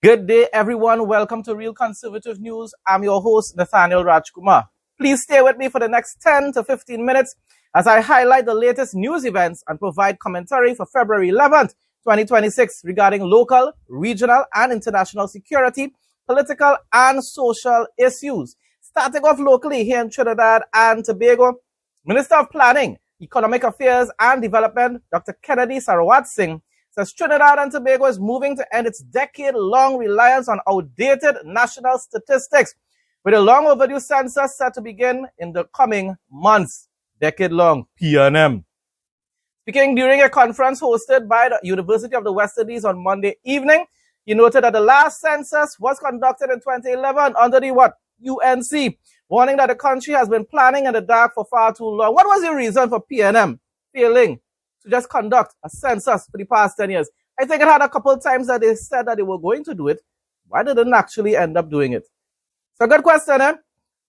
Good day, everyone. Welcome to Real Conservative News. I'm your host, Nathaniel Rajkumar. Please stay with me for the next 10 to 15 minutes as I highlight the latest news events and provide commentary for February 11th, 2026 regarding local, regional, and international security, political, and social issues. Starting off locally here in Trinidad and Tobago, Minister of Planning, Economic Affairs, and Development, Dr. Kennedy Sarawat Singh, says Trinidad and Tobago is moving to end its decade-long reliance on outdated national statistics, with a long overdue census set to begin in the coming months. Decade-long PNM. Speaking during a conference hosted by the University of the West Indies on Monday evening, he noted that the last census was conducted in 2011 under the UNC, warning that the country has been planning in the dark for far too long. What was the reason for PNM failing to just conduct a census for the past 10 years? I think it had a couple of times that they said that they were going to do it. Why didn't they actually end up doing it? It's a good question, eh?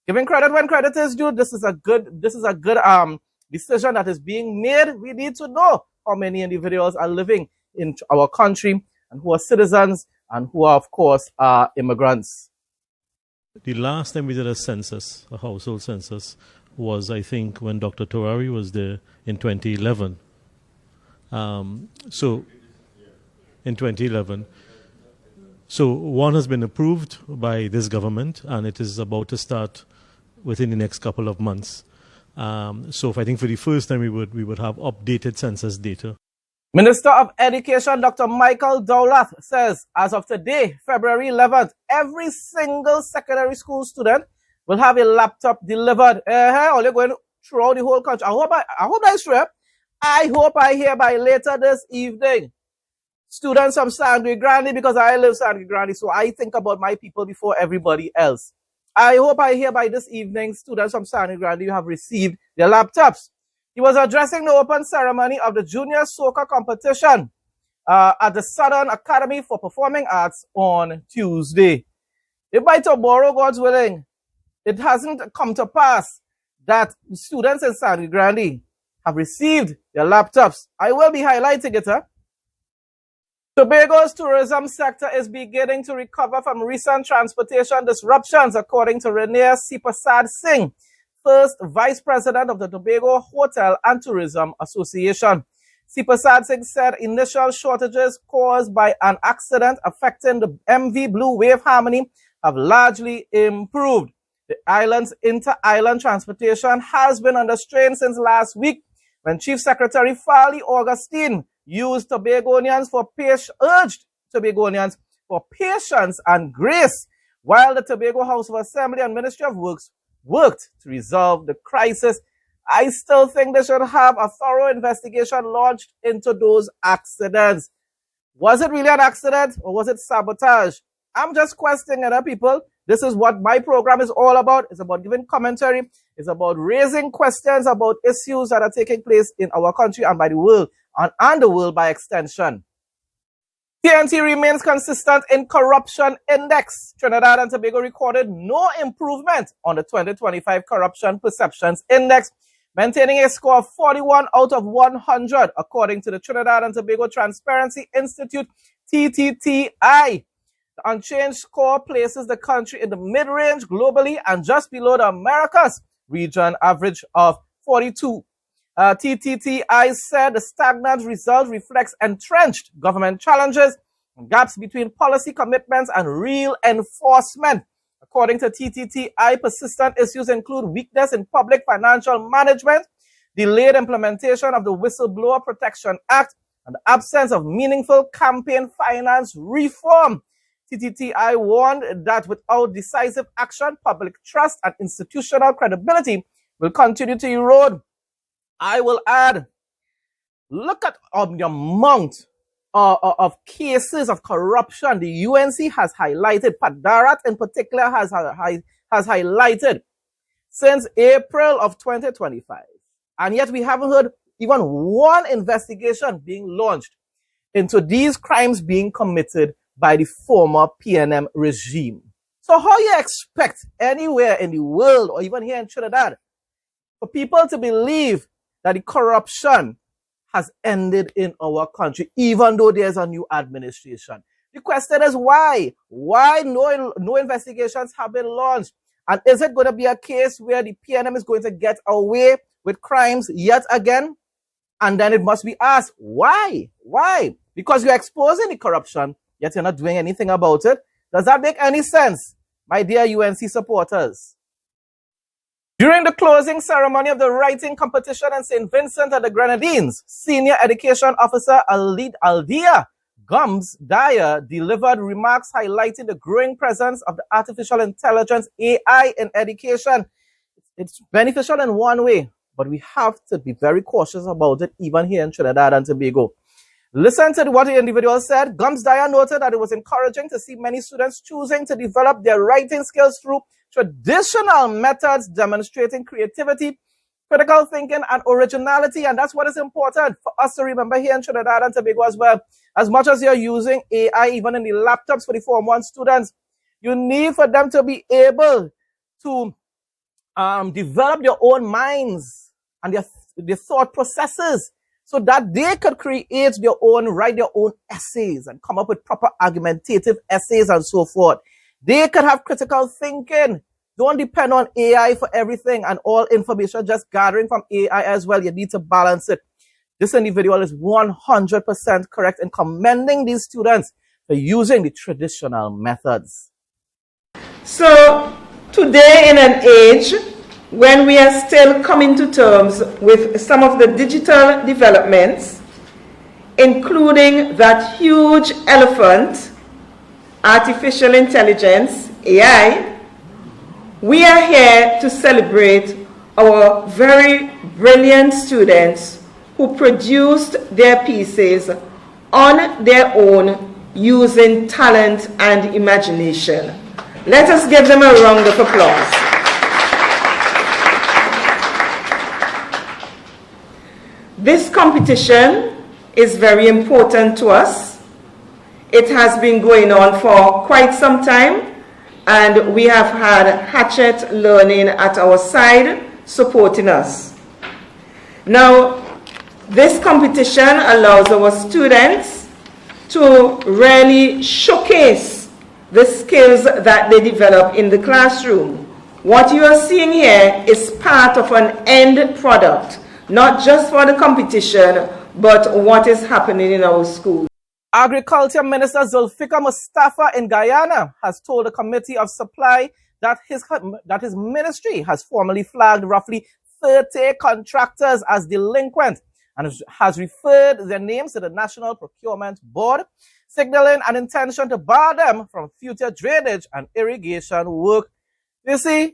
Giving credit when credit is due. This is a good decision that is being made. We need to know how many individuals are living in our country and who are citizens and who are, of course, immigrants. The last time we did a census, a household census, was, I think, when Dr. Torari was there in 2011. In 2011. So one has been approved by this government, and it is about to start within the next couple of months. So I think for the first time we would have updated census data. Minister of Education, Dr. Michael Dowlath, says as of today, February 11th, every single secondary school student will have a laptop delivered. Only going throughout the whole country. I hope that's true. I hope I hear by later this evening. Students from Sangre Grande, because I live Sangre Grande, so I think about my people before everybody else. I hope I hear by this evening students from Sangre Grande you have received their laptops. He was addressing the open ceremony of the junior soccer competition at the Southern Academy for Performing Arts on Tuesday. If by tomorrow, God's willing, it hasn't come to pass that students in Sangre Grande have received their laptops, I will be highlighting it. Tobago's tourism sector is beginning to recover from recent transportation disruptions, according to Rene Sipasad Singh, first Vice President of the Tobago Hotel and Tourism Association. Sipasad Singh said initial shortages caused by an accident affecting the MV Blue Wave Harmony have largely improved. The island's inter-island transportation has been under strain since last week, when Chief Secretary Farley Augustine urged Tobagonians for patience and grace, while the Tobago House of Assembly and Ministry of Works worked to resolve the crisis. I still think they should have a thorough investigation launched into those accidents. Was it really an accident or was it sabotage? I'm just questioning other people. This is what my program is all about. It's about giving commentary. It's about raising questions about issues that are taking place in our country and by the world, and the world by extension. TNT remains consistent in corruption index. Trinidad and Tobago recorded no improvement on the 2025 Corruption Perceptions Index, maintaining a score of 41 out of 100, according to the Trinidad and Tobago Transparency Institute, TTTI. The unchanged score places the country in the mid-range globally and just below the Americas region average of 42. TTTI said the stagnant result reflects entrenched government challenges and gaps between policy commitments and real enforcement. According to TTTI, persistent issues include weakness in public financial management, delayed implementation of the Whistleblower Protection Act, and the absence of meaningful campaign finance reform. TTTI warned that without decisive action, public trust and institutional credibility will continue to erode. I will add, look at the amount of cases of corruption the UNC has highlighted. Padarat in particular has highlighted since April of 2025. And yet we haven't heard even one investigation being launched into these crimes being committed by the former PNM regime. So how you expect anywhere in the world or even here in Trinidad for people to believe that the corruption has ended in our country, even though there's a new administration? The question is why? Why no investigations have been launched? And is it going to be a case where the PNM is going to get away with crimes yet again? And then it must be asked, why? Why? Because you're exposing the corruption, yet you're not doing anything about it. Does that make any sense, my dear UNC supporters? During the closing ceremony of the writing competition in St. Vincent and the Grenadines, Senior Education Officer Aldea Gums Dyer delivered remarks highlighting the growing presence of the artificial intelligence AI in education. It's beneficial in one way, but we have to be very cautious about it even here in Trinidad and Tobago. Listen to what the individual said. Gums Dyer noted that it was encouraging to see many students choosing to develop their writing skills through traditional methods, demonstrating creativity, critical thinking, and originality. And that's what is important for us to remember here in Trinidad and Tobago as well. As much as you're using AI, even in the laptops for the Form 1 students, you need for them to be able to develop their own minds and their thought processes so that they could create their own, write their own essays and come up with proper argumentative essays and so forth. They could have critical thinking. Don't depend on AI for everything and all information just gathering from AI as well. You need to balance it. This individual is 100% correct in commending these students for using the traditional methods. So today, in an age when we are still coming to terms with some of the digital developments, including that huge elephant, artificial intelligence, AI, we are here to celebrate our very brilliant students who produced their pieces on their own using talent and imagination. Let us give them a round of applause. This competition is very important to us. It has been going on for quite some time, and we have had Hatchet Learning at our side supporting us. Now, this competition allows our students to really showcase the skills that they develop in the classroom. What you are seeing here is part of an end product, not just for the competition, but what is happening in our schools. Agriculture Minister Zulfikar Mustafa in Guyana has told the Committee of Supply that his ministry has formally flagged roughly 30 contractors as delinquent and has referred their names to the National Procurement Board, signaling an intention to bar them from future drainage and irrigation work. You see,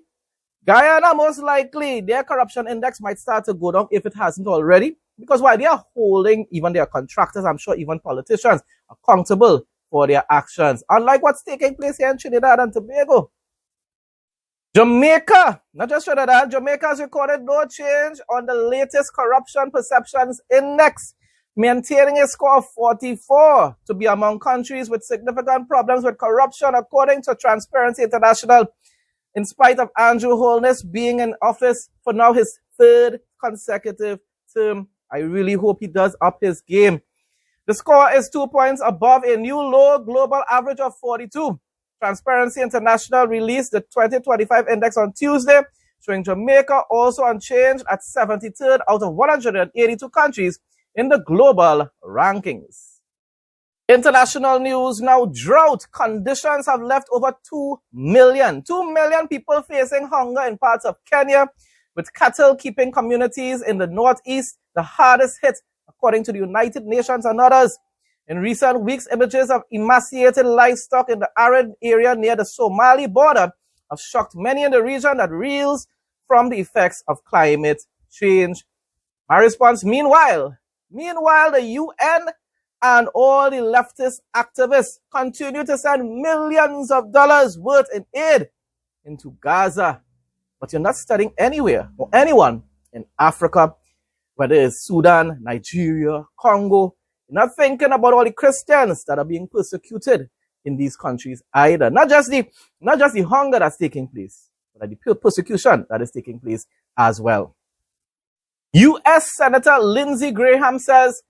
Guyana, most likely, their corruption index might start to go down if it hasn't already. Because while they are holding even their contractors, I'm sure even politicians, accountable for their actions. Unlike what's taking place here in Trinidad and Tobago. Jamaica, not just Trinidad, Jamaica has recorded no change on the latest Corruption Perceptions Index, maintaining a score of 44 to be among countries with significant problems with corruption, according to Transparency International, in spite of Andrew Holness being in office for now his third consecutive term. I really hope he does up his game. The score is 2 points above a new low global average of 42. Transparency International released the 2025 index on Tuesday, showing Jamaica also unchanged at 73rd out of 182 countries in the global rankings. International news now. Drought conditions have left over 2 million people facing hunger in parts of Kenya, with cattle keeping communities in the northeast the hardest hit, according to the United Nations and others. In recent weeks, images of emaciated livestock in the arid area near the Somali border have shocked many in the region that reels from the effects of climate change. My response, meanwhile, the UN and all the leftist activists continue to send millions of dollars worth in aid into Gaza. But you're not studying anywhere or anyone in Africa, whether it's Sudan, Nigeria, Congo. You're not thinking about all the Christians that are being persecuted in these countries either. Not just the hunger that's taking place, but the persecution that is taking place as well. U.S. Senator Lindsey Graham says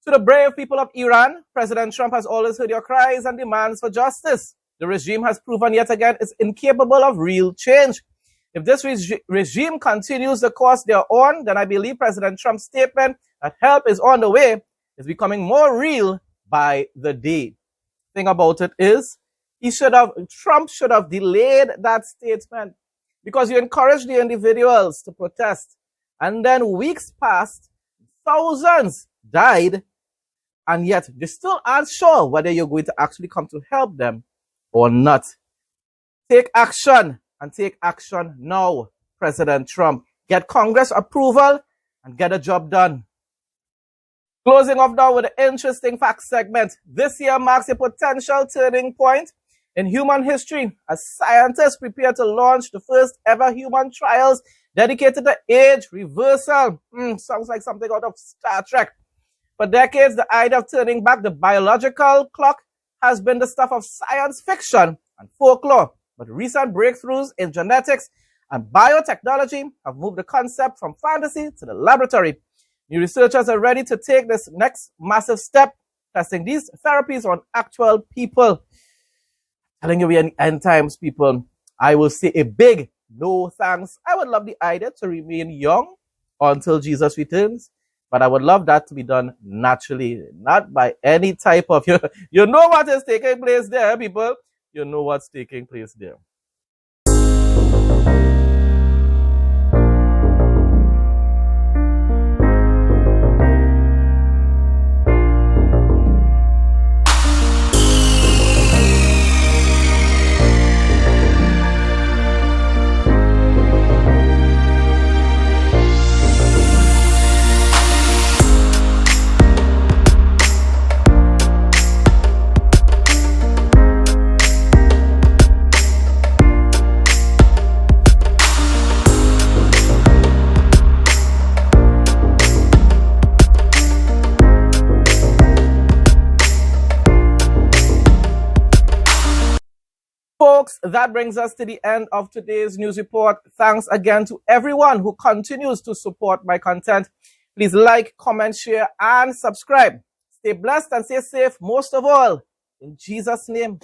To the brave people of Iran, President Trump has always heard your cries and demands for justice. The regime has proven yet again it's incapable of real change. If this regime continues the course they are on, then I believe President Trump's statement that help is on the way is becoming more real by the day. Thing about it is, Trump should have delayed that statement, because you encouraged the individuals to protest, and then weeks passed, thousands died, and yet they still aren't sure whether you're going to actually come to help them or not. Take action, and take action now, President Trump. Get Congress approval and get a job done. Closing off now with an interesting fact segment. This year marks a potential turning point in human history as scientists prepare to launch the first ever human trials dedicated to age reversal. Sounds like something out of Star Trek. For decades, the idea of turning back the biological clock has been the stuff of science fiction and folklore. But recent breakthroughs in genetics and biotechnology have moved the concept from fantasy to the laboratory. New researchers are ready to take this next massive step, testing these therapies on actual people. Telling you, we are in end times, people. I will say a big no thanks. I would love the idea to remain young until Jesus returns, but I would love that to be done naturally, not by any type of, you know what is taking place there, people. You know what's taking place there. Folks, that brings us to the end of today's news report. Thanks again to everyone who continues to support my content. Please like, comment, share, and subscribe. Stay blessed and stay safe, most of all, in Jesus' name.